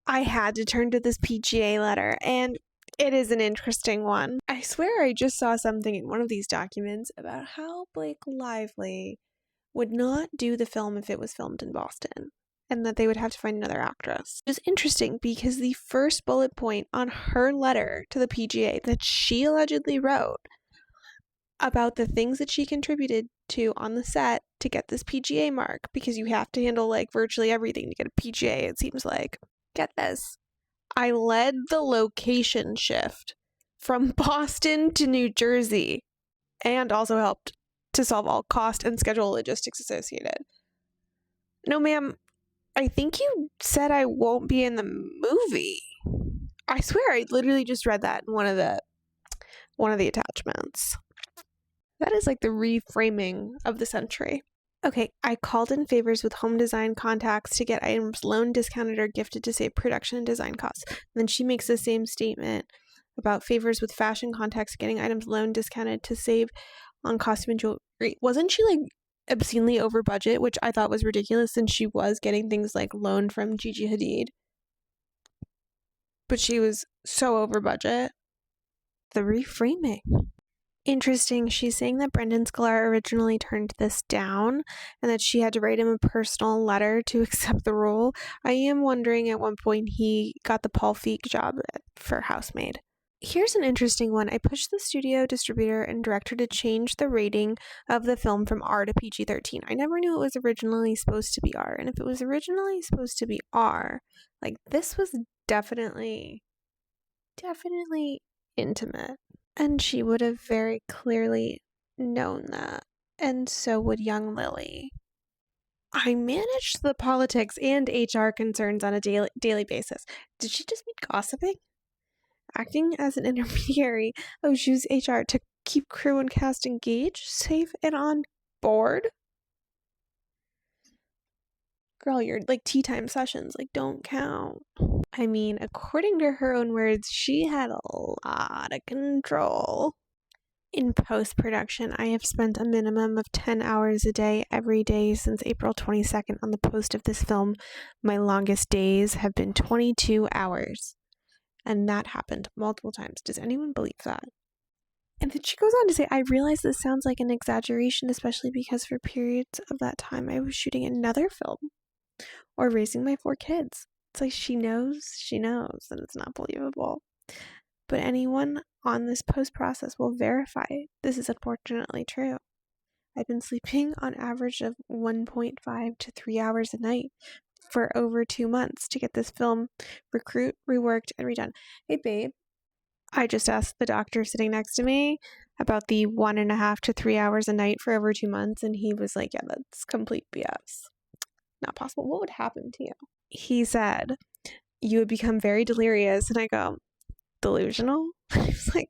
I had to turn to this PGA letter, and it is an interesting one. I swear I just saw something in one of these documents about how Blake Lively would not do the film if it was filmed in Boston, and that they would have to find another actress. It was interesting because the first bullet point on her letter to the PGA that she allegedly wrote about the things that she contributed to on the set to get this PGA mark, because you have to handle like virtually everything to get a PGA, it seems like. Get this. I led the location shift from Boston to New Jersey and also helped to solve all cost and schedule logistics associated. No, ma'am, I think you said I won't be in the movie. I swear I literally just read that in one of the attachments. That is like the reframing of the century. Okay, I called in favors with home design contacts to get items loaned, discounted, or gifted to save production and design costs. And then she makes the same statement about favors with fashion contacts, getting items loaned, discounted to save on costume and jewelry. Wasn't she like obscenely over budget, which I thought was ridiculous since she was getting things like loaned from Gigi Hadid? But she was so over budget. The reframing. Interesting. She's saying that Brendan Sklar originally turned this down and that she had to write him a personal letter to accept the role. I am wondering at one point he got the Paul Feig job for Housemaid. Here's an interesting one. I pushed the studio distributor and director to change the rating of the film from R to PG-13. I never knew it was originally supposed to be R. And if it was originally supposed to be R, like this was definitely intimate. And she would have very clearly known that. And so would young Lily. I managed the politics and HR concerns on a daily basis. Did she just be gossiping? Acting as an intermediary of Zhu's HR to keep crew and cast engaged, safe, and on board? Girl, your like tea time sessions like don't count. I mean, according to her own words, she had a lot of control. In post-production, I have spent a minimum of 10 hours a day every day since April 22nd on the post of this film. My longest days have been 22 hours. And that happened multiple times. Does anyone believe that? And then she goes on to say, I realize this sounds like an exaggeration, especially because for periods of that time I was shooting another film or raising my 4 kids. It's like she knows, and it's not believable. But anyone on this post-process will verify this is unfortunately true. I've been sleeping on average of 1.5 to 3 hours a night for over 2 months to get this film reworked, and redone. Hey, babe. I just asked the doctor sitting next to me about the 1.5 to 3 hours a night for over 2 months, and he was like, yeah, that's complete BS. Not possible. What would happen to you? He said, you would become very delirious. And I go, delusional? He's like,